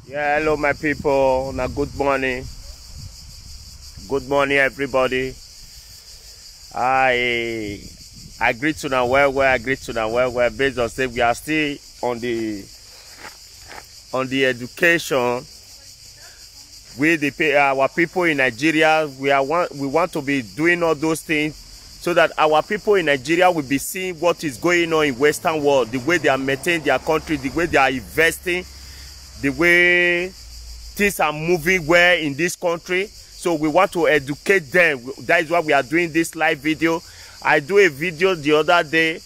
Yeah, hello my people. Now good morning. Good morning everybody. I greet you now well. I greet you now well. Based on say we are still on the education with our people in Nigeria. We want to be doing all those things so that our people in Nigeria will be seeing what is going on in Western world, the way they are maintaining their country, the way they are investing, the way things are moving well in this country. So we want to educate them. That is why we are doing this live video. I do a video the other day.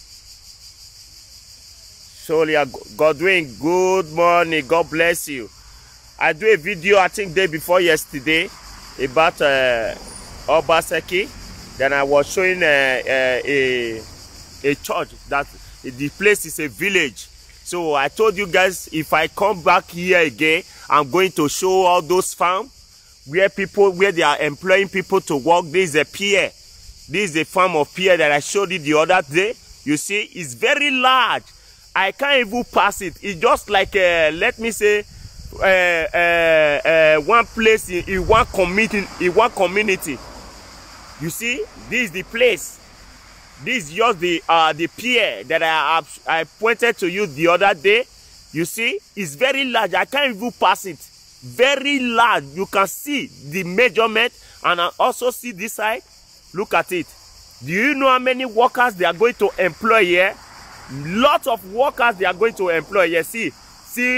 Surely, Godwin, good morning. God bless you. I do a video, I think day before yesterday, about Obaseki. Then I was showing a church that the place is a village. So I told you guys, if I come back here again, I'm going to show all those farms where they are employing people to work. This is a pier. This is a farm of pier that I showed you the other day. You see, it's very large. I can't even pass it. It's just like, let me say, one place in one community. You see, this is the place. This is just the pier that I pointed to you the other day. You see, it's very large. I can't even pass it. Very large. You can see the measurement, and I also see this side. Look at it. Do you know how many workers they are going to employ here? Lots of workers they are going to employ here. See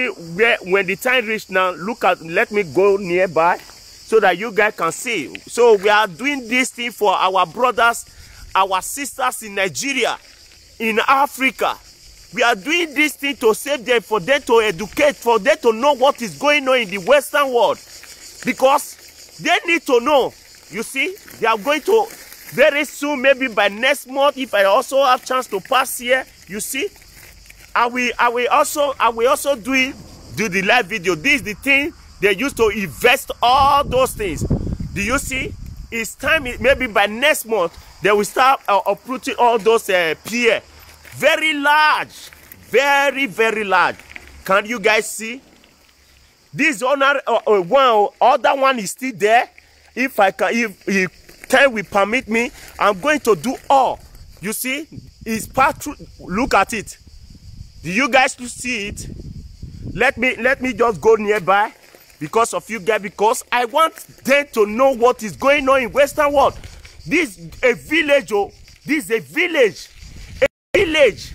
where when the time reach now. Look at. Let me go nearby so that you guys can see. So we are doing this thing for our brothers, our sisters in Nigeria, in Africa. We are doing this thing to save them, for them to educate, for them to know what is going on in the Western world. Because they need to know. You see, they are going to, very soon, maybe by next month, if I also have chance to pass here, you see, I will also do the live video. This is the thing they used to invest all those things. Do you see? It's time, maybe by next month, they will start uprooting all those pier. Very large. Very, very large. Can you guys see? This other one is still there. If time will permit me, I'm going to do all. You see? It's part through. Look at it. Do you guys see it? Let me just go nearby because of you guys, because I want them to know what is going on in Western world. This is a village, oh. This is a village. A village.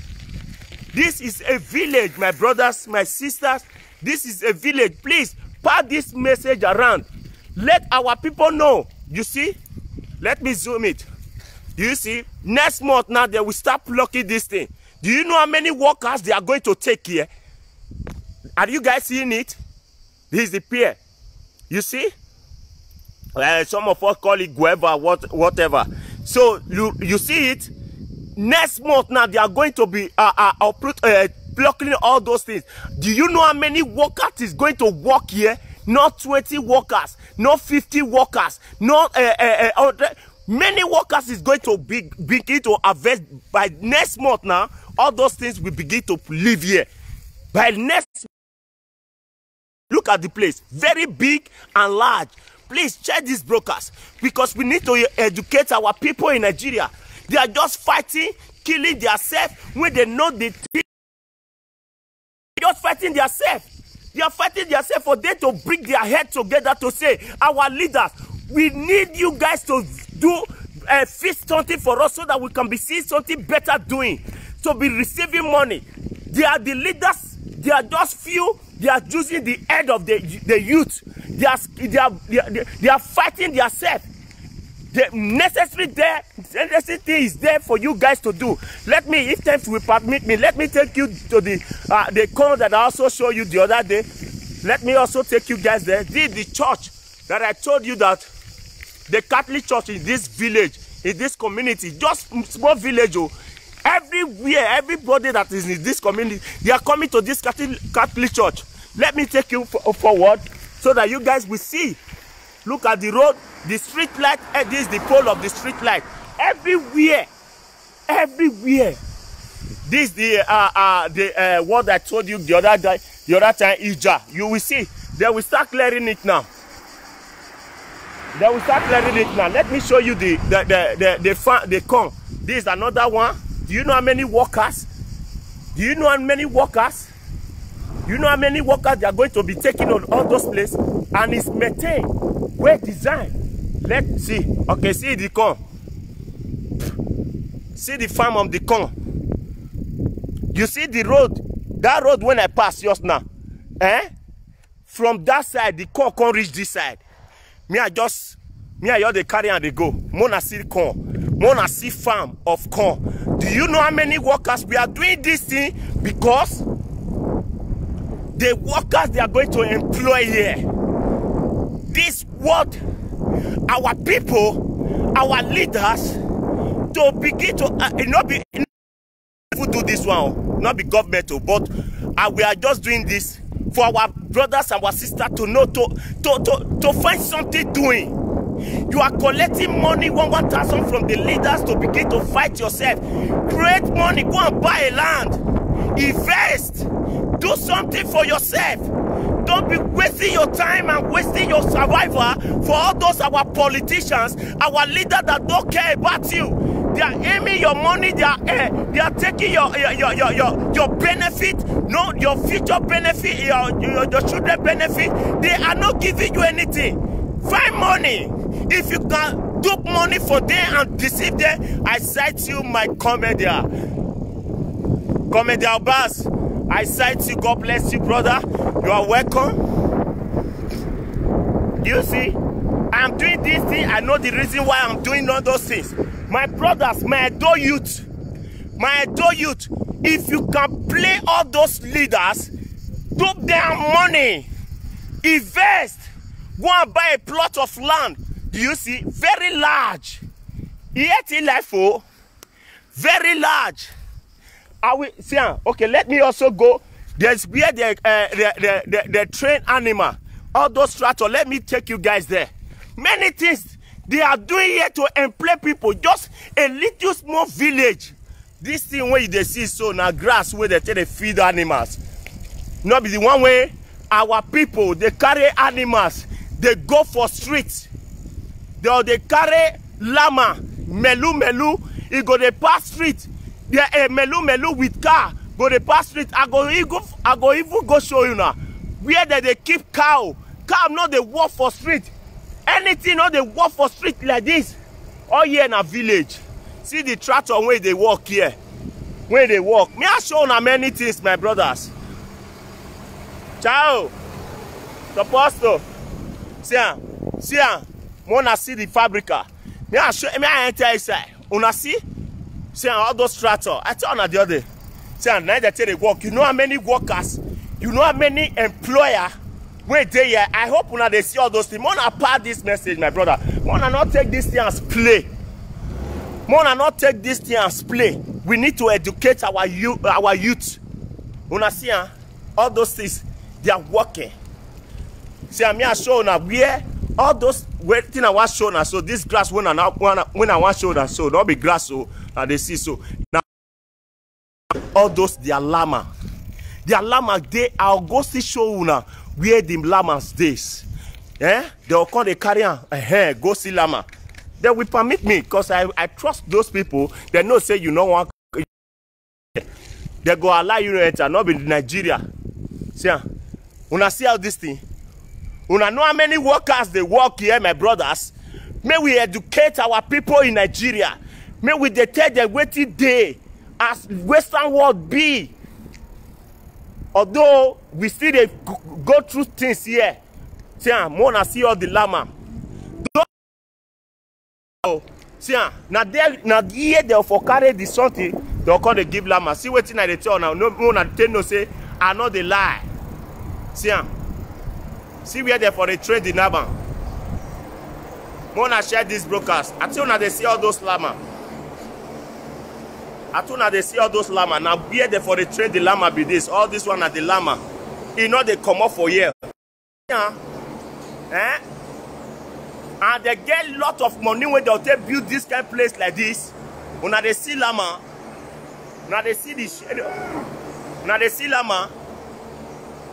This is a village, my brothers, my sisters. This is a village. Please pass this message around. Let our people know. You see? Let me zoom it. You see? Next month now they will start blocking this thing. Do you know how many workers they are going to take here? Are you guys seeing it? This is the pier. You see? Some of us call it guava, whatever. So you see it. Next month now they are going to be blocking all those things. Do you know how many workers is going to work here? Not 20 workers, not 50 workers, not many workers is going to begin to harvest by next month now. All those things will begin to live here. By next, look at the place, very big and large. Please check these brokers, because we need to educate our people in Nigeria. They are just fighting, killing themselves when they know the thing. They are just fighting themselves. They are fighting themselves for them to bring their head together to say, our leaders, we need you guys to do fix something for us so that we can be seeing something better doing, to be receiving money. They are the leaders. They are just few. They are using the head of the youth. They are fighting themselves. The necessary thing is there for you guys to do. Let me, if time will permit me, let me take you to the corner that I also showed you the other day. Let me also take you guys there. This is the church that I told you, that the Catholic church in this village, in this community, just small village. Oh, everywhere, everybody that is in this community, they are coming to this Catholic church. Let me take you forward so that you guys will see. Look at the road, the street light. This is the pole of the street light. Everywhere, everywhere. This is the what I told you the other time, Ija. You will see They will start clearing it now. They will start clearing it now. Let me show you the corn. This is another one. Do you know how many workers? Do you know how many workers? You know how many workers they are going to be taking on all those places? And it's maintained, well designed. Let's see. Okay, see the corn. See the farm of the corn. You see the road. That road when I pass just now. From that side, the corn can't reach this side. Me I just they carry and they go. Mona see corn. Mona see farm of corn. Do you know how many workers we are doing this thing? Because the workers they are going to employ here. This what our people, our leaders, to begin to not be do this one, not be governmental, but we are just doing this for our brothers and our sisters to know to find something doing. You are collecting money, 1,000 from the leaders to begin to fight yourself. Create money, go and buy a land, invest, do something for yourself. Don't be wasting your time and wasting your survival for all those our politicians, our leaders that don't care about you. They are aiming your money. They are taking your benefit, no, your future benefit, your children benefit. They are not giving you anything. Find money. If you can dupe money for them and deceive them, I cite you, my Comedia Boss. I cite you. God bless you, brother. You are welcome. You see, I'm doing this thing. I know the reason why I'm doing all those things. My brothers, my Edo youth, if you can play all those leaders, dupe their money, invest, go and buy a plot of land. Do you see? Very large. Yet in life, oh, very large. I will see. Okay, let me also go. There's where the train animal, all those tractors. Let me take you guys there. Many things they are doing here to employ people. Just a little small village. This thing where they see so now grass where they take to feed animals. Not be the one way our people they carry animals. They go for streets. They carry llama, melu. It go they pass street. They melu with car. Go they pass street. I go even go show you now where they keep cow. Cow not they walk for street. Anything not they walk for street like this. All here in a village. See the tractor where they walk here. Where they walk. Me I show you many things, my brothers. Ciao. Supposed to. See, Mona see the fabrica. Me I show me I enter inside. Una see? See all those tractors. I tell you the other. See, now they tell they work. You know how many workers? You know how many employers? Wait there, yeah. I hope una they see all those things. Mona pass this message, my brother. Mona not take this thing as play. Mona not take this thing as play. We need to educate our youth. Una see, all those things they are working. See, I'm here showing now where all those things I want show now. So this grass when I want show now, so don't be grass so they see so now. All those their llama, I'll go see show now where the llamas days. They'll come they carry on. Go see llama. They will permit me because I trust those people. They know say you know one. They go allow you to enter, not in Nigeria. See, una see how this thing. Una know how many workers they work here, my brothers. May we educate our people in Nigeria. May we tell them waiting day as Western world be. Although we still go through things here. See, Mona see all the llama. See, now here they'll for carry the something. They'll call the give llama. See what thing they tell now. No, Mona tell no say I know the lie. See where they for the trade in Naban. Mona share this broadcast. I tell you they see all those llama. Now where they for the trade the llama be this. All this one are the llama. You know they come up for here. And they get a lot of money when they build this kind of place like this. When they see llama. Now they see this. Now they see llama.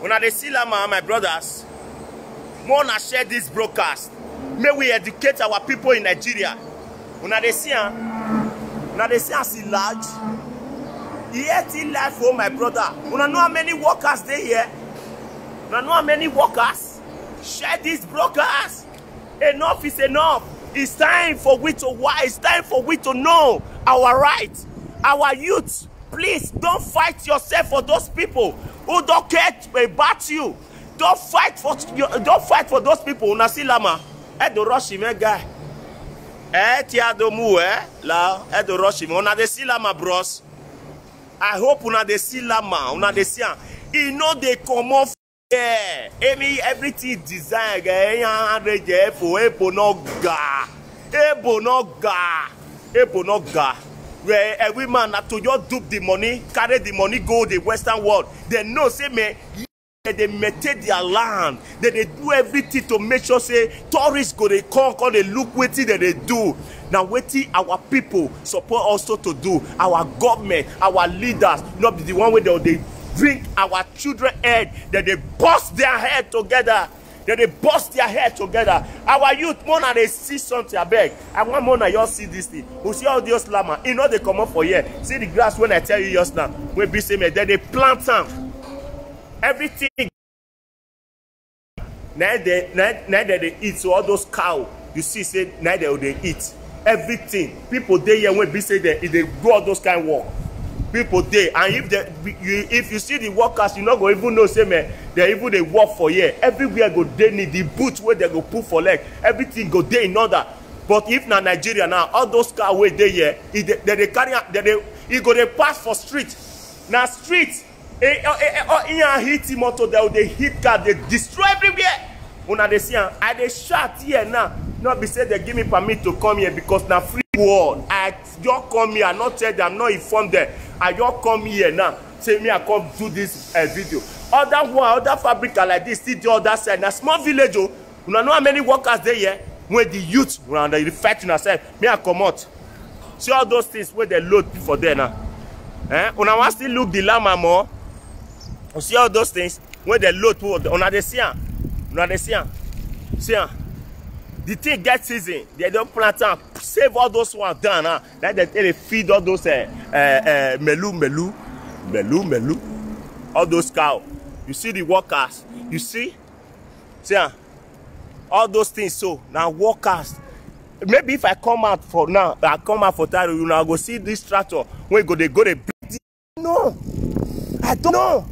When they see llama, my brothers. Wanna share this broadcast. May we educate our people in Nigeria. Una dey see as large. Yet in life, oh my brother. Una know how many workers they here? Una know how many workers? Share this broadcast. Enough is enough. It's time for we to why. It's time for we to know our rights. Our youth, please don't fight yourself for those people who don't care about you. Don't fight for those people. Una see lama. Do rush him, guy. Tia do mu la. Do rush him. Una de see lama, bros. I hope una de see lama. Una de see. He know they come off. Yeah, everything design. Ebo no ga. Where every man have to just dupe the money, carry the money, go the Western world. They know, say me, they maintain their land. They do everything to make sure say tourists go they come they look what they do. Now waiting our people support also to do. Our government, our leaders, not the one where they bring our children head, that they bust their head together. That they bust their head together. Our youth, more they see something, I beg. I want more than you see this thing. We see all those lama. You know they come up for here. See the grass when I tell you just now. We be saying that they plant them. Everything. Now they eat. So all those cows, you see, say now they eat. Everything. People they here when be say they do all those kind of work. People there, and if you see the workers, you not go even know say man, they even they work for here. Everywhere go they need the boots where they go put for leg. Everything go there in order. But if na Nigeria now, all those cars where they here, they carry they go they pass for street. Now street, hit motor they hit car, they destroy everywhere. Una they see, I they shot here now. Not be said they give me permit to come here because now free world. I just come here, not tell them, I'm not informed them. I just come here now. Say me I come do this video. Other fabric like this, still the other side. Now small village, you know how many workers there here? When the youth around they fighting yourself, me I come out. See all those things where they load for there now. Una want still look the llama more. See all those things where they load for una they see. Una they see. See. The thing gets season, they don't plant and save all those ones down. Then they feed all those melu, all those cows. You see the workers, you see? See, all those things. So now workers. Maybe if I come out for now, I come out for time, you know, I go see this tractor. When they go to beat. No, I don't know.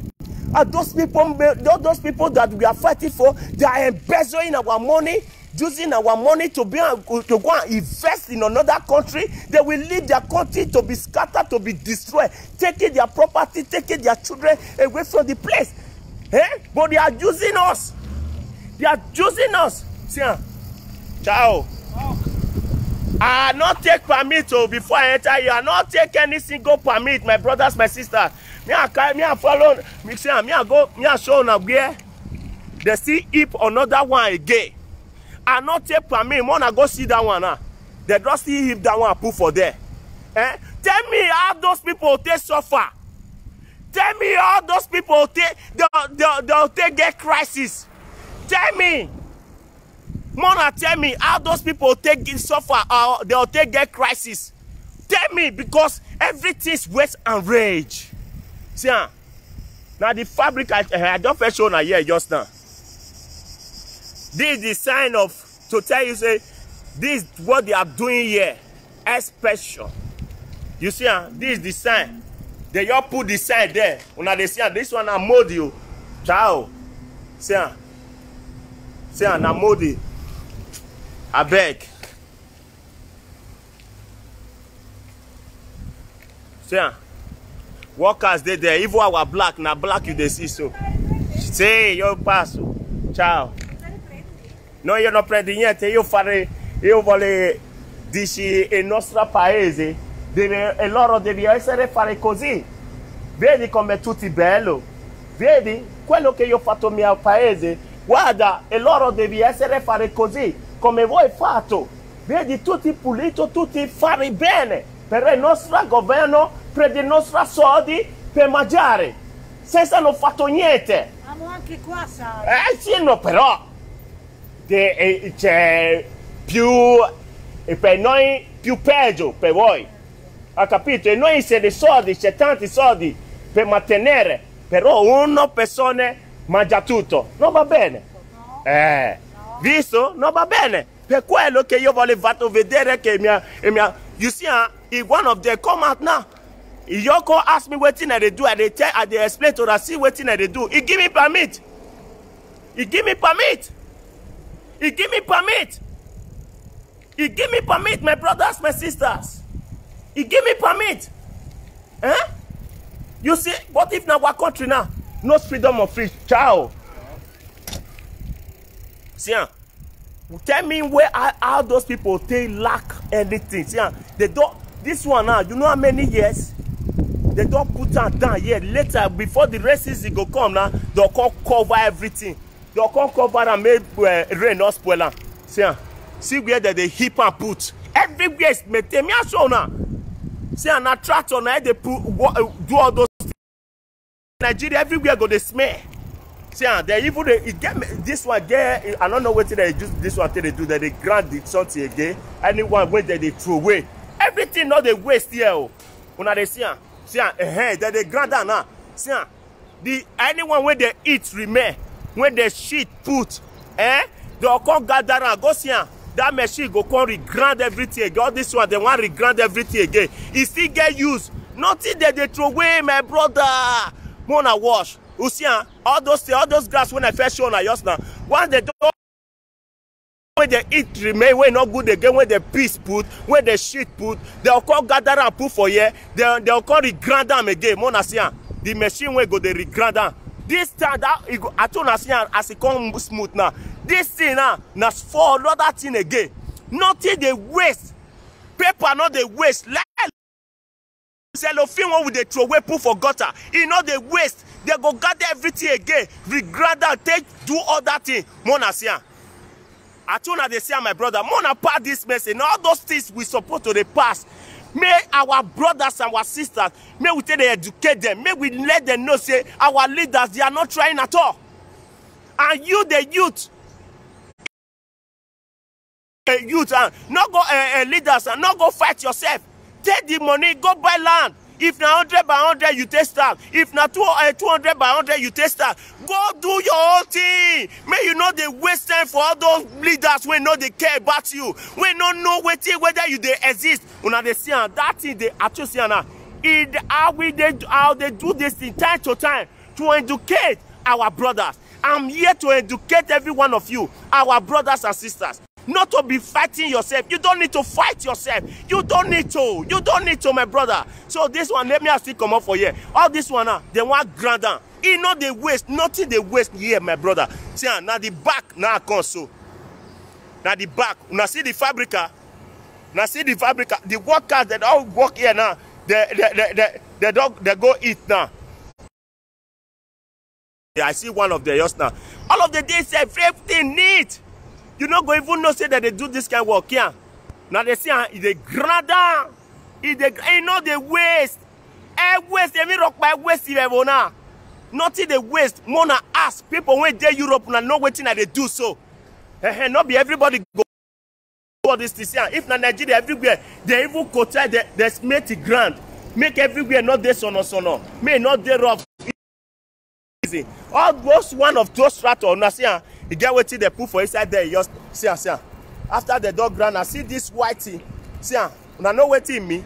And those people that we are fighting for, they are embezzling our money. Using our money to go and invest in another country. They will leave their country to be scattered, to be destroyed, taking their property, taking their children away from the place. But they are using us. They are using us. See, ciao. I not take permit before I enter here. I not take any single permit, my brothers, my sisters. Me I follow. Me I show now where they still heap another one again. I not take permit. Wanna go see that one now. They just see if that one put for there. Tell me how those people take suffer. Tell me how those people they'll get crisis. Tell me. Wanna tell me how those people take suffer or they'll get crisis. Tell me because everything's wet and rage. See now the fabric I don't first show now here just now. This is the sign of, to tell you, say, this is what they are doing here. Special. You see, this is the sign. They all put the sign there. When they see, this one, I mold you. Ciao. See, I mold you. I beg. See, workers, they there. Even our black, now black you they see so. Say, yo pass. Ciao. No, io non prendo niente, io voglio dici il nostro paese e loro devi essere fare così. Vedi come tutti bello? Vedi quello che io ho fatto nel mio paese? Guarda, e loro devi essere fare così, come voi fatto. Vedi tutti pulito, tutti fare bene per il nostro governo, per i nostri soldi per mangiare. Senza non fatto niente. Siamo anche qua, sai. Sì, no, però. per noi più peggio per voi. Ha capito? E noi se dei soldi, c'è tanti soldi per mantenere, però una persona mangia tutto. Non va bene. Visto? Non va bene. Per quello che io volevo fatto vedere che you see, if one of them come out now, Yoko ask me what thing I do, and they explain to her, see what thing I do. He give me permit. He give me permit. He give me permit. He give me permit, my brothers, my sisters. He give me permit. You see, what if in our country now, no freedom of speech? Ciao. See, tell me where how those people they lack anything. See, they don't. This one now, you know how many years? They don't put that down here. Later, before the rain season go come now, they'll come cover everything. They'll come cover and make rain not spoil them. See where they heap and put. Everywhere is made. Me show now. See, an tractor now they put do all those things. Nigeria everywhere go they smell. See, they even this one get. I don't know what they use this one till they do that. They grant the something again. Anyone when they throw away. Everything not they waste here. Una they see. See, that they grant that now. See, anyone when they eat remain, when they shit put, they'll come gather and go see. That machine go come regrand everything again. All this one, they want regrand everything again. It still get used. Nothing that they throw away, my brother. Mona wash. You see, all those grass when I first show on just now. Once they don't, when they eat remain, when not good again, when the piece put, when the shit put, they'll come gather and put for here. They'll come regrand them again. Mona see, the machine will go they regrand them. This time that I told us as it come smooth now. This thing now, for another thing again. Nothing they waste. Paper not they waste. Cellophane one with the throw away put for gutter. You know they waste. They go gather everything again. Regret that take do all that thing. Mona see. I told her they say my brother. Mona pass this message. All those things we supposed to the pass. May our brothers and our sisters, may we tell they educate them. May we let them know, say, our leaders, they are not trying at all. And you, the youth, not go leaders, and not go fight yourself. Take the money, go buy land. If na 100 by 100, you take start. If na 200 by 100, you take start. Go do your own thing. May you know they waste time for all those leaders when know they care about you. When no know whether you they exist. Una they see that thing they actually see now. How they do this thing time to time to educate our brothers. I'm here to educate every one of you, our brothers and sisters. Not to be fighting yourself. You don't need to fight yourself. You don't need to. You don't need to, my brother. So this one, let me still come up for you. All this one, they want grander. You know they waste. Nothing they waste here, my brother. See, now the back, now console. Now the back. Now see the fabrica. Now see the fabrica. The workers that all work here now, they go eat now. I see one of them just now. All of the days, everything neat. You not go even know say that they do this kind of work here. Now they say they grander. You know they waste. Waste, they rock by waste now. Nothing they waste. Mona ask people when they Europe and know what they do so. Not be everybody go all this here. If not Nigeria everywhere, they even go try they make it grand. Make everywhere not this sono. May not they rough. Easy. All those one of those strata now see. You get what they put for inside there. Just see. After the dog ground, I see this white thing. See, I know what in me.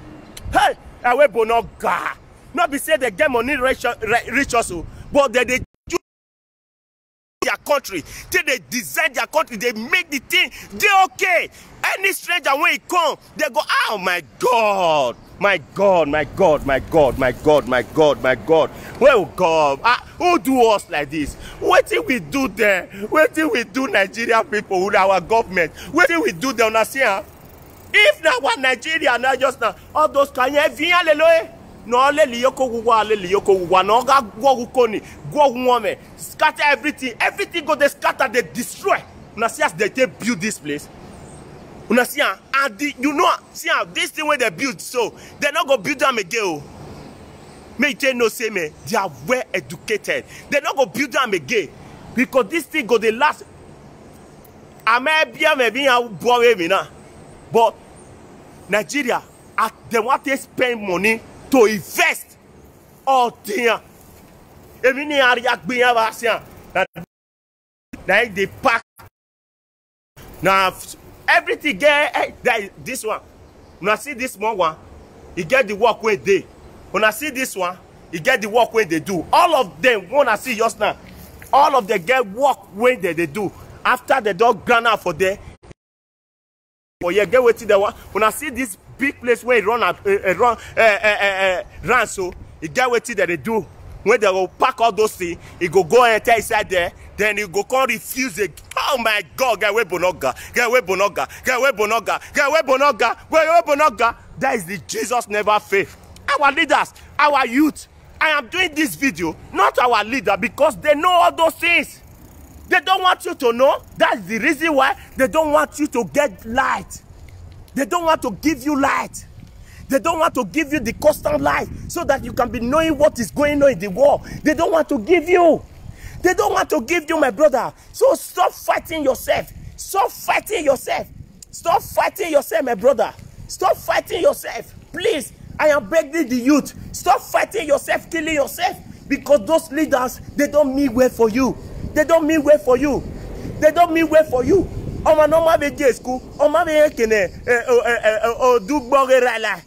Hey, I will be no guy. Not be say they get money rich also, but they do their country. They design their country. They make the thing. They okay. Any stranger when he come, they go, oh my God. My God. Well, God, who do us like this? What did we do there? What did we do, Nigerian people, with our government? What did we do there? If now what Nigeria now just now, all those can you no scatter everything. Everything go they scatter, they destroy. Now see as they build this place. Una see, and you know, see this thing where they build, so they're not gonna build them again. May you no say me, they are well educated. They're not gonna build them again because this thing go they last. But Nigeria, they want to spend money to invest all things. That they pack. Now everything get this one. When I see this small one, you get the work where they. When I see this one, you get the work where they do. All of them, when I see just now, all of them get work where they do. After the dog gone out for there, for you get waiting the one. When I see this big place where it run so you get waiting that they do. When they will pack all those things, he go enter inside there, then he go come refuse it. Oh my God, get away Bonoga, get away Bonoga, get away Bonoga, get away Bonoga, get away Bonoga. That is the Jesus never fail. Our leaders, our youth. I am doing this video, not our leader, because they know all those things. They don't want you to know. That's the reason why they don't want you to get light. They don't want to give you light. They don't want to give you the constant light so that you can be knowing what is going on in the world. They don't want to give you. They don't want to give you, my brother. So stop fighting yourself. Stop fighting yourself. Stop fighting yourself, my brother. Stop fighting yourself. Please, I am begging the youth. Stop fighting yourself, killing yourself. Because those leaders, they don't mean well for you. They don't mean well for you. They don't mean well for you. Oma no ma be go school. Oma be kene do borela.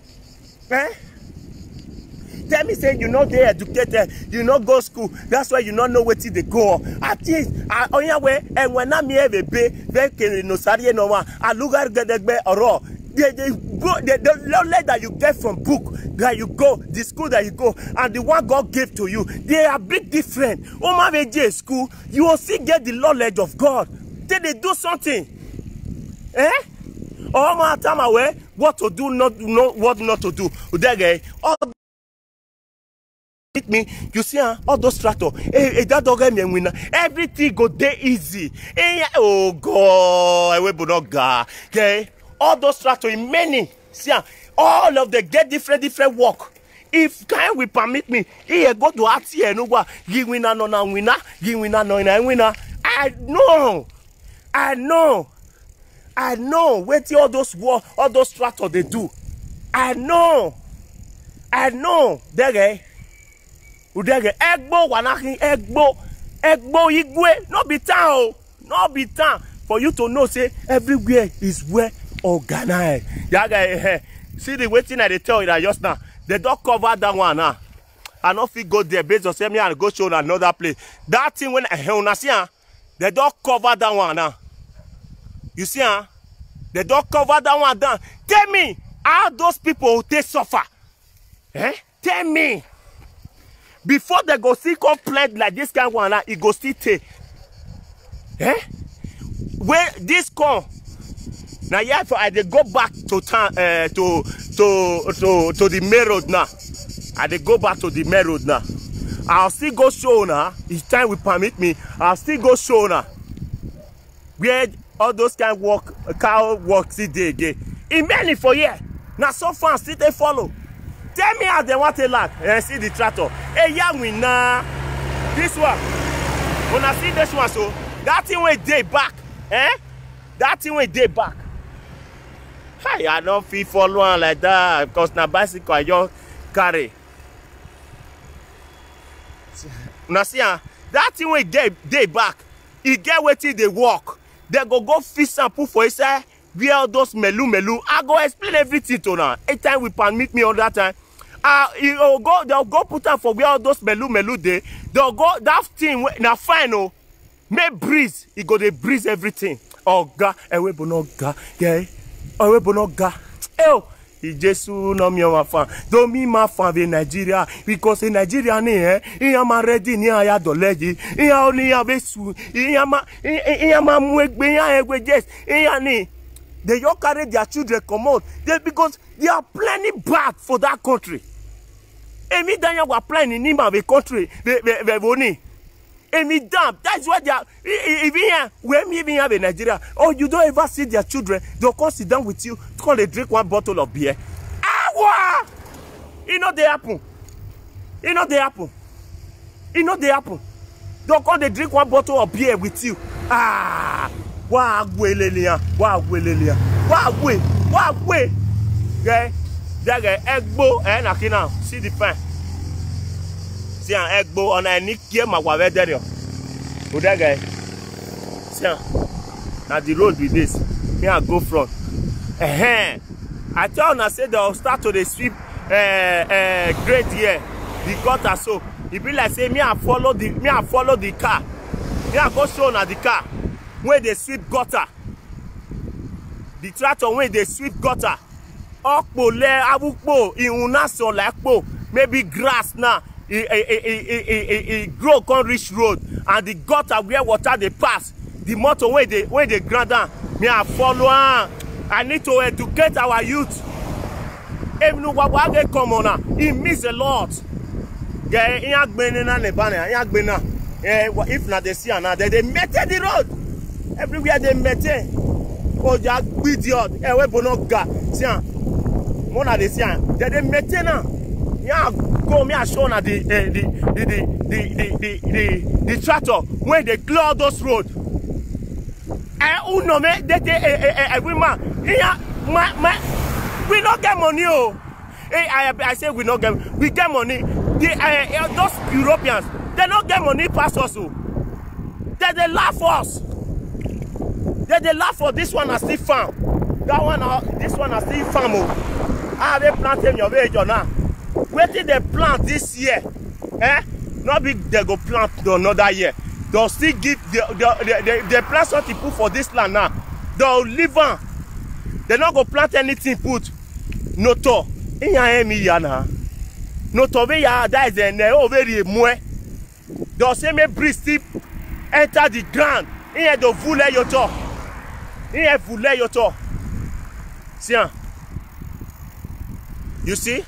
Tell me, say you know they educated, you know go school. That's why you don't know where they go. At least, on your way, and when I'm here, they can no sorry no one. I look at the or the knowledge that you get from book that you go, the school that you go, and the one God gave to you, they are big different. Oma VJ school, you will still get the knowledge of God. Then they do something. All my time away, what to do, not know what not to do. All me, you see, all those tractor, that dog me winner. Everything go there easy. Oh God, I will not go. Okay, all those tractor many. See, all of them get different work. If can we permit me, here go to Ati and over, give winner no winner, give winner no winner. I know. Wait all those war, all those tractor they do. I know. Udege egbo wanakin egbo igwe. No be town. No be town. For you to know, say everywhere is well organized. See the waiting that they tell you that just now. They don't cover that one now. I don't feel go there based on say me and go show another place. That thing when I see, they don't cover that one now. You see, they don't cover that one down. Tell me how those people they suffer. Tell me. Before they go see complaint like this kind of one, it go still take. Where this come now, yeah, I they go back to town to the main road now. I they go back to the main road now. I'll still go show now. Each time will permit me, I'll still go show now. Where all those kind of work, cow work see they again. In many for year. Now so far still they follow. Tell me how they want to lack. See the tractor. Hey, young winner. This one. When I see this one, so that thing went day back. That thing went day back. Hey, I don't feel following like that because now bicycle I just carry. Now see, that thing went day back. He get waiting they walk. They go fish and put for inside. Where all those melu. I go explain everything to now. Anytime we permit me on that time. They'll go put up for where all those melu day. They'll go that thing now final. May breeze. He go they breeze everything. Oh God, ewe bonoga. Yeah. Ewe bonoga. Oh, he just no me my fan. Don't me my fan in Nigeria because in Nigeria ni he am ready ni aya doleji. He only have besu. He am mwegbe ya egwe just. He ni. They all carry their children come out. Because they are planning bad for that country. Emi Daniel were planning in the country. Emi damn. That's why they are. Even here, when even have in Nigeria, oh, you don't ever see their children. They'll come sit down with you. Call they drink one bottle of beer. Ah, you know they happen. They'll come they drink one bottle of beer with you. Wa gwelelia. Okay? That guy egbo nakina. See the pen. See an egbo on a nick here my waverio. Who that guy? See now the road with this. Me I go front. I tell you, I said they'll start to the sweep great here. The gutter so. It be like say me I follow the car. Me I go show na the car where they sweep gutter. The tractor where they sweep gutter. Okpo le abukpo iuna so like po maybe grass now. It grow can reach road and the gutter where water they pass. The motor where they grind down. Me I follow. I need to educate our youth. Even though come on, it means a lot. If not they see another, they met the road. Everywhere they met it. Oh, just idiot. We bonoga. See, one of the see. They met now. Yeah, go me and show na the tractor when they clear those roads. Every man. Yeah, we not get money. Oh, I say we not get. We get money. Those Europeans, they don't get money past us. They laugh for us. They laugh for this one. I still farm. That one, this one, I still farm. How they planting your village or now? Wait till they plant this year. Not big. They go plant another year. They'll still give they plant something put for this land now. They'll leave on. They not go plant anything put. No to. No to be ya that is an over more. They'll say me breeze still enter the ground. Here the vule your to. Here vule your to. See? You see?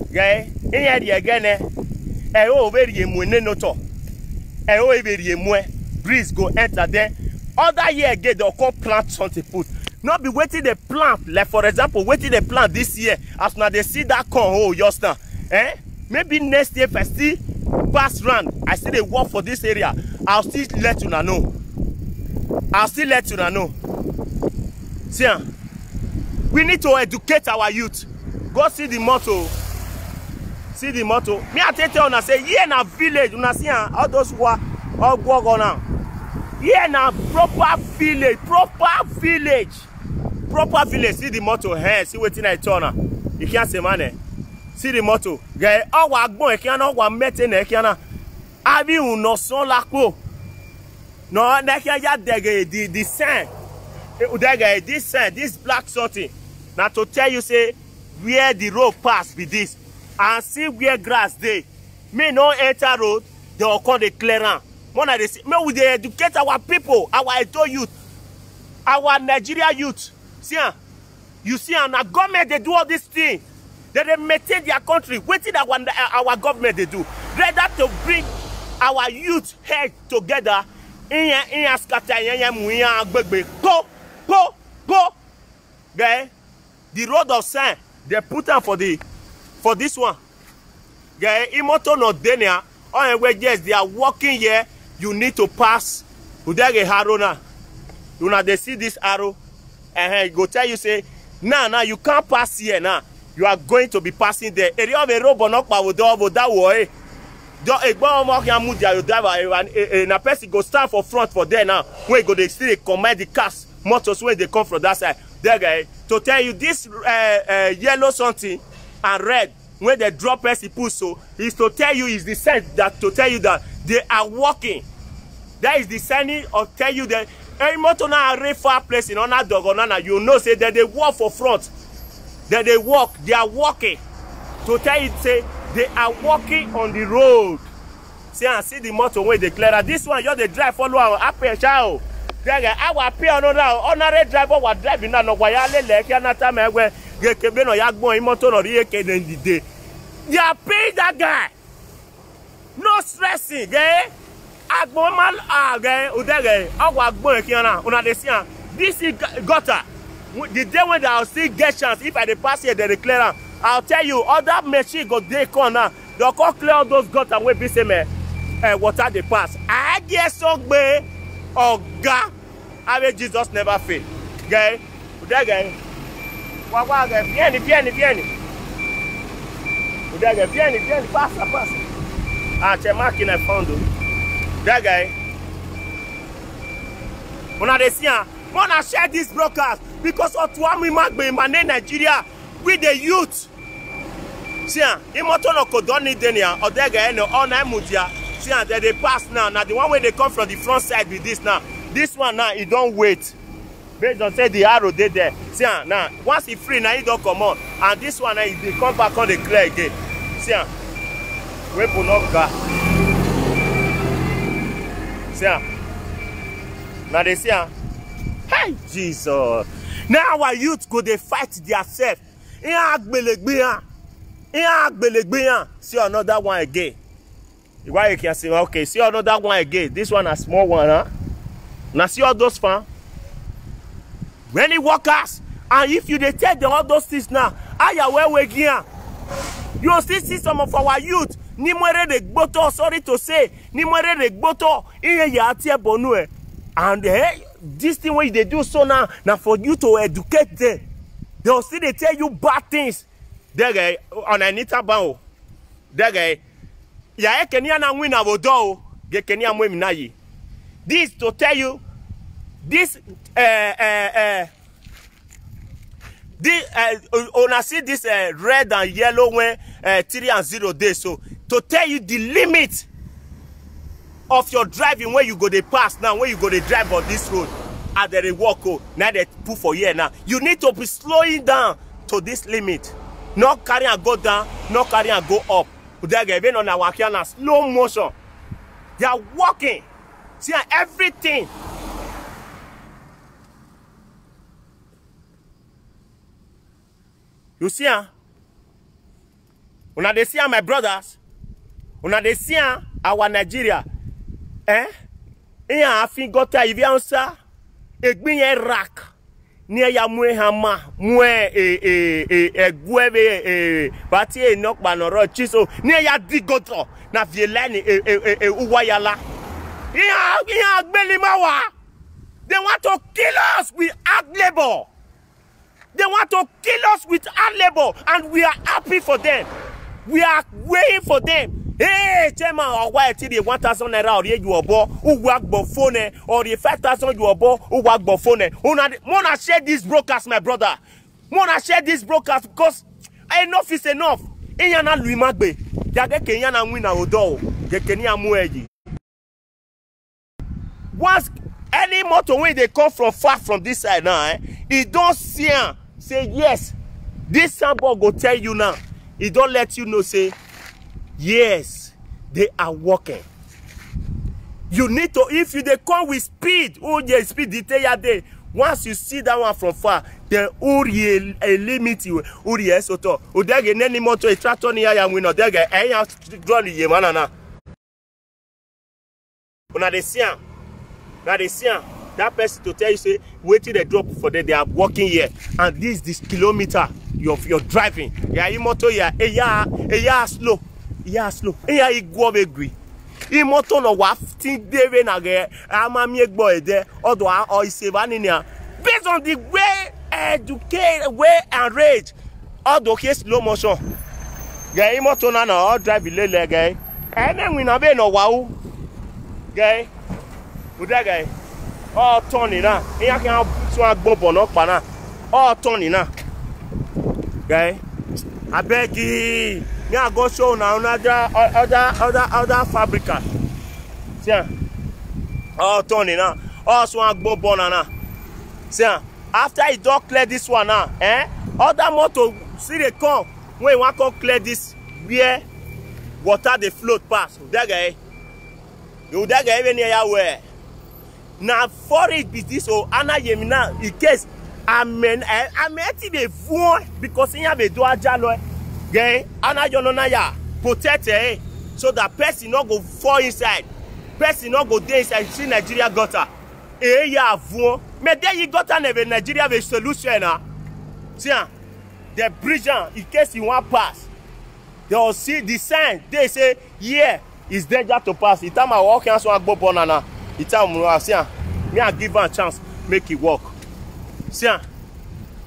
Okay, here the again. Over the moon no to. Over the moon. Breeze go enter there. Other year again they'll come plant something put. Not be waiting the plant. Like for example, waiting the plant this year. As now they see that corn hole just now. Maybe next year if I still pass round, I still they work for this area. I'll still let you know. See, we need to educate our youth. Go see the motto. See the motto. Me I tell you, I say, here in a village, you see all those who are all go now. Here na proper village. See the motto here. See what I turn. You can't say man. See the motto. Guy, our agbon ekana wa mete na ekana. Abi uno son lakpo. No, na can ya the sign. This sign, this black something. Now to tell you say where the road pass be this. And see where grass dey. Me no enter road, they will call the clearance. One of the may we educate our people, our Edo youth, our Nigeria youth. See, you see, and our government they do all these things. They maintain their country. Waiting that our government they do. Rather to bring our youth head together. The road of sign they put them for this one. Imoto no denia. Oh, yes, they are walking here. You need to pass. Udage arrow now. You know they see this arrow, and go tell you say, nah, you can't pass here now. You are going to be passing there. Area of a robot knock by that way. A person go stand for front for there now. When go they still command the cars, motors when they come from that side. There, guy, to tell you this yellow something and red. When they drop person push so is to tell you is the sign that to tell you that they are walking. That is the sign of tell you that any motor now a far place in another dog or nana, you know say that they walk for front. That they walk, they are walking. To tell you say they are walking on the road. See and see the motor when they clear. This one just the drive follow our up here child. Our appear another honorary driver was driving now no why like another time where they are paying that guy. No stressing, guy. This is gutter. The day when I'll still get chance, if I pass here, they declare, I'll tell you, other machine go they corner. They'll call clear all those gutter where be say water they pass. I guess so be Oga. I mean Jesus never fail. Guy, that guy. What guy? Vieni. That guy, vieni, passa. Ah, c'è macchina in fondo. That guy. When I see wanna share this broadcast because of Tuami Magbe in my name Nigeria with the youth. See, imoto no kodoni denia or that guy no all nine mutia. See, they pass now. Now the one way they come from the front side with this now. This one now, it don't wait. Based on say the arrow they there. See, now once he free now, he don't come on. And this one now, they come back on the clear again. See, weapon of God. See, now they say, hey Jesus. Now our youth go they fight themselves. See another one again. Why you can say, okay, see another one again. This one a small one, huh? Now see all those fans. Many workers, and if you they tell them all those things now, you still see some of our youth. Nimwere de gboto, sorry to say, nimwere de gboto, iye ya atie bonue. And this thing what they do so now for you to educate them. They'll still they tell you bad things. That guy on Anita Bao. That guy. Ya Kenya na win avodo. Ge Kenya mwe minayi. This to tell you. This on see this red and yellow when 3 and 0 days. So to tell you the limit of your driving when you go they pass now, when you go they drive on this road at the walk now they put for here now. You need to be slowing down to this limit. Not carry and go down, not carry and go up. They are even on our camera slow motion. They are walking. See everything. You see, when they see my brothers, when they see our Nigeria, iya afingota iviansa, egbiye rak, ni ya mwe hama, mwe gueve bati nok banoro chiso, ni ya digoto na vielani uwayala. Iya agbelimawa. They want to kill us with hard labor. They want to kill us with hard labor, and we are happy for them. We are waiting for them. Hey, Chairman, or why till the 1,000 naira or you obo who work phone or the 5,000 you obo who work phone. Mona share this broadcast, my brother. Mona share this broadcast because enough is enough. Enyana Louis Magbe. Jage Kenyana wina odo. Je Kenya mueji. Once any motorway they come from far from this side now, he don't see say yes. This sample go tell you now. He don't let you know say yes, they are walking. You need to, if you they come with speed, oh yeah, speed detail day. Once you see that one from far, then uri a limit you uri esoto. Udege neni moto a tractor ni ya wino dege enya draw the yemana na. Una de see now they see that person to tell you say waiting the drop for them, they are walking here, and this kilometer you're driving. Yeah, you moto yeah, slow. Yeah, slow. Yeah, he go agree. He moto no wafting David again. I'm a mere boy there. Although or is here based on the way educate, way and rage. Although case slow motion. Yeah, he moto na all drive lele guy. And then we na be no wow. Guy, with that guy. All turning now. He can swag bomb on up now. All turning now. Guy, I beg you. Yeah, go show now other fabricants. See, all turning now. All swag bomb on now. See, after he don't clear this one now, other motor see they come when you want to clear this where water they float past. That guy, you that guy even near where. Now for it be this or Anna Yemina in case I'm the phone because in have a do ajalo. Gay Anna Yononaya protect so that person not go fall inside. Person not go there inside see Nigeria gutter. Yeah, phone. But then you got never Nigeria have a solution. See the bridge in case you want pass. They'll see the sign. They say, yeah, it's danger to pass. The time I walk in, so I go banana. The time I see, me I give her a chance, make it work. See,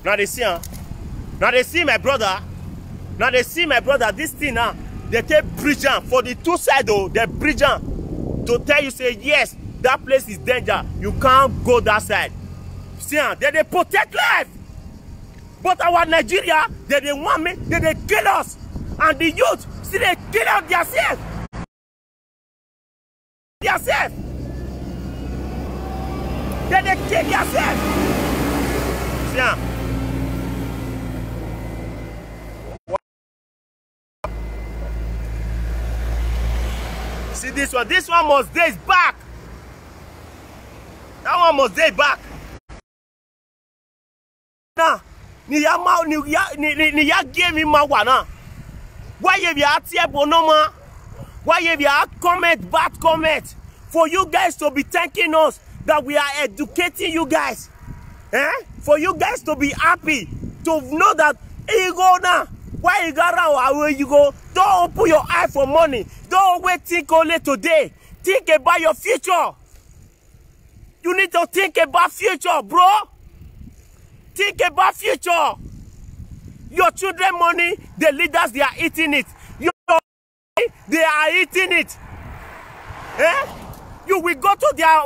now they see, now they see my brother. Now they see my brother. This thing now, they take bridge for the two sides. Oh, they bridge to tell you say yes, that place is danger. You can't go that side. See, they protect life. But our Nigeria, they want me, they kill us. And the youth, see, they kill out themselves. Themselves. They kill themselves. See, see this one must days back. That one must days back. Nah, ni ya game in my one. Why you be out here bonoma? Why you be out comment, bad comment? For you guys to be thanking us that we are educating you guys. For you guys to be happy, to know that here you go now. Why you got around where you go? Don't open your eye for money. Don't wait think only today. Think about your future. You need to think about future, bro. Think about future. Your children money, the leaders, they are eating it. Your money, they are eating it. You will go to their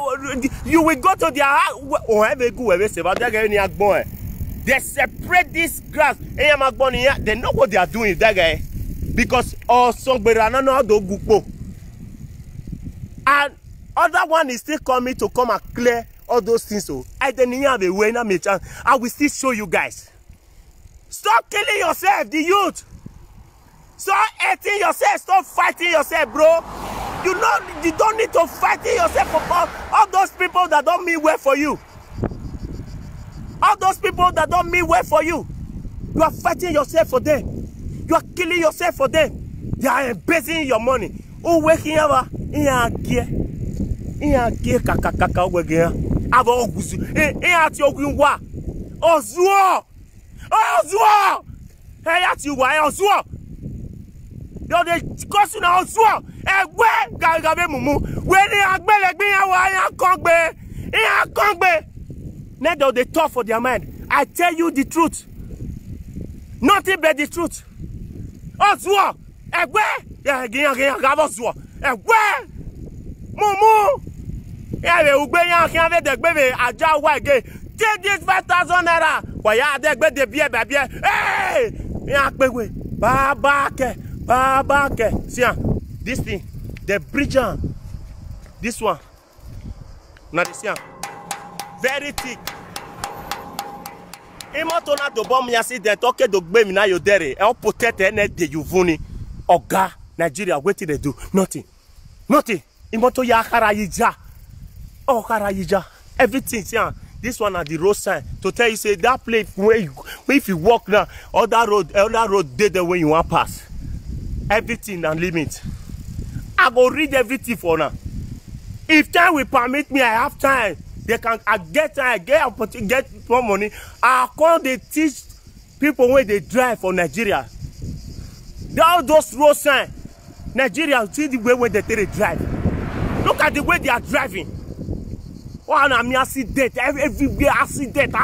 they separate this grass. They know what they are doing with that guy. Because and other one is still coming to come and clear all those things. So I didn't have a way. I will still show you guys. Stop killing yourself, the youth. Stop hating yourself. Stop fighting yourself, bro. You don't need to fight yourself for all those people that don't mean well for you. All those people that don't mean well for you. You are fighting yourself for them. You are killing yourself for them. They are embezzling your money. Oh, waking up in gear. In gear, kaka, waking up. At your green wa. Ozuo! Ozuo! Hey, at you, why Ozuo? You're the question of Ozuo. Where Gagabe Mumu? Where they are like me, I can't be. Neither they talk for their mind. I tell you the truth. Nothing but the truth. Ozuo! Where? Yeah, Ozuo. Where? Mumu! Yeah, we can't have the baby. I just wait again. Take this 5,000 naira. Why are they going to be a baby? Hey! Yeah, baby. Babake. See, this thing, the bridge on. This one. Now, this one. Very thick. Imotona to bomb yasi de toke do gbe mi na yo dere. E o protect ene de yuvuni. Oga Nigeria wetin they do? Nothing. Nothing. Imoto ya kara yija. Oh kara yija. Everything. See, this one at the road sign to tell you say that place where if you walk now, other road dead the way you want pass. Everything and limit. I go read everything for now. If time will permit me, I have time. They can get opportunity, get more money. I call they teach people when they drive for Nigeria. All those road signs, Nigeria, see the way when they drive. Look at the way they are driving. One I mean accident, everywhere accident.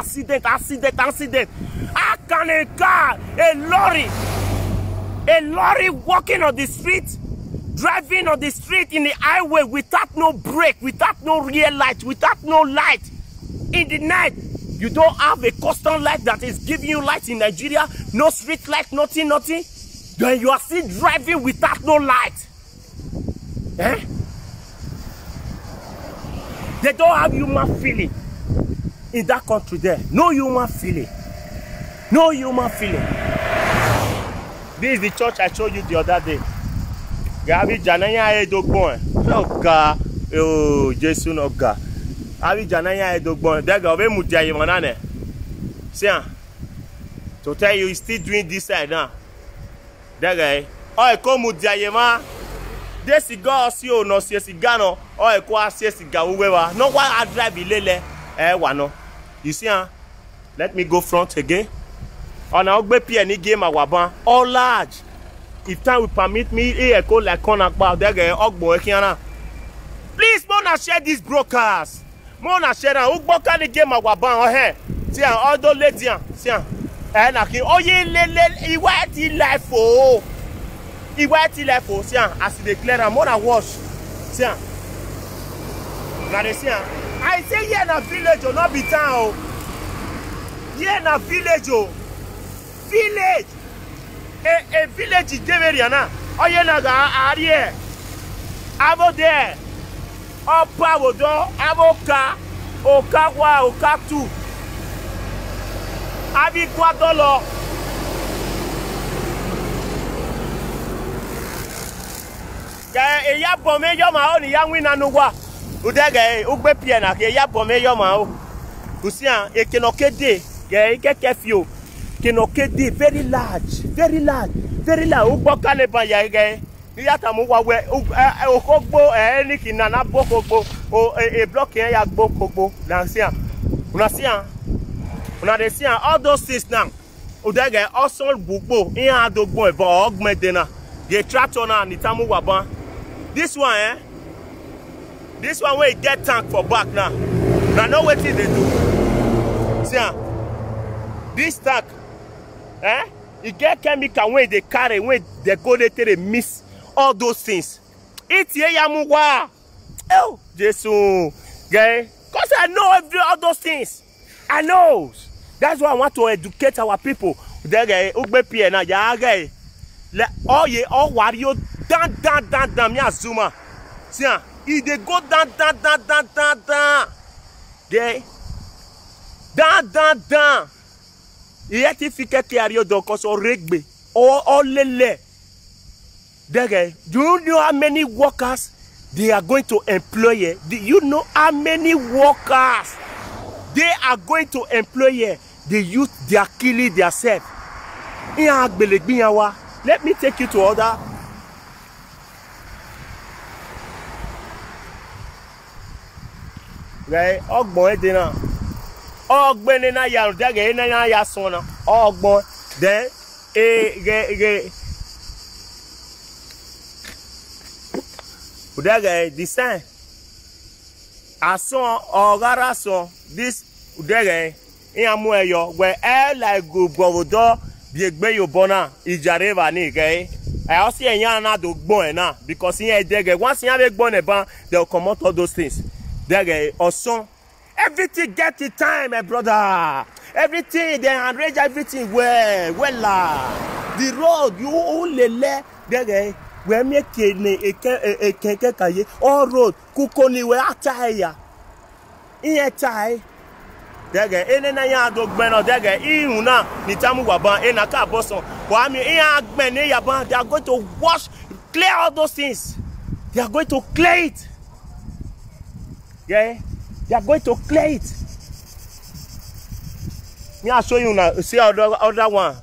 How can a car, a lorry walking on the street, driving on the street in the highway without no brake, without no rear light, without no light. In the night, you don't have a custom light that is giving you light in Nigeria, no street light, nothing. Then you are still driving without no light. They don't have human feeling in that country there. No human feeling. No human feeling. This is the church I showed you the other day. Gabi Janaya Edogbon. Oh God. Oh Jesus no God. Gabi Janaya Edogbon. They go be mutiaye manane. See, to tell you he's still doing this side now. That guy. Oh, come mutiaye ma. This cigar see o no see cigar no. Oh, ko see cigar wewa. No why I drive ilele. Wano. You see, let me go front again. On our baby any game awaban all large. if time will permit me, here go like corner about there get ogbo ekiana. Please, mona share this broadcast. Mona share that. Ugboka the game awaban ohe. See all those ladies. See na ki oye lele iwa ti life o. Iwa ti life o. See as they declare am mona wash. See na dey see I say here na village o, not be town o. Here na village o. Village. A village is Deveriana. Oye na ga ariye. Abo there. Opa wodo. Aboka. Okawa. Okatu. Abi kwadolo. Ya bome yo ma o ni ya win anugwa. Udege ugbe pie na ke ya bome yo ma o. Usia ekenokede. Ge kekefio. Kenokede very large. Very large. Ugboka le ban ya ge. Iyata mu wa we okogbo ni kinana bokogbo o e block yen ya gbokogbo na sia. Una sia. Una dey see all those things now. Udege also bugbo in adogbo ebo ogmedena. The tractor na nitamu waban. This one this one wey get tank for back now. Na know wetin dey do. See this tank it get chemical when they carry, when they go they miss all those things. It's here yamuwa. Oh, Jesus. Okay? Because I know all those things. I know. That's why I want to educate our people. They ugbe pie na ya guy. Oh ye all wario down me azuma. See if they go down. They down. Yet if you get clear do cause or regbe or lele. Do you know how many workers they are going to employ here? Do you know how many workers they are going to employ here? The youth, they are killing themselves. Let me take you to other. Right? Ogbon edena. Ogbon na ya dage na ya sona. Ogbon then Udege design. Ason ogara son this udege iyamu eyo where like go bodo biegbe yo bona ijareva ni ge. I also yan na do gbon na because here dege once yan be gbon e ban they'll come out all those things. Dege oson everything get the time, my brother. Everything they arrange everything well. The road you lele dege we make eke kaye all road kukoni we ataya iye tai dege enena ya dogbeno dege ihuna nitamu waban enaka boson wa mi iya agbene yaban. They are going to wash, clear all those things. They are going to clear it. Yeah, they are going to clear it. Me I show you now. See other one.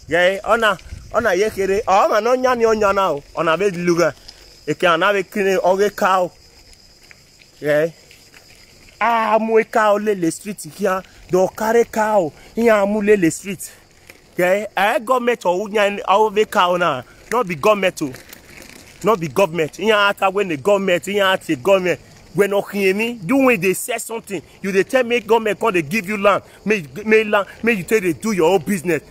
Yeah, ona yekere ma no nya ni onya na o ona be luga e kan na be kini oge cow. Yeah, mu cow le street here do carry cow here mu le street. Yeah, government o nya o cow na not be government o, not be government here aka when the government here at the government when me do when they say something you they tell me government come they give you land, may you tell they do your own business.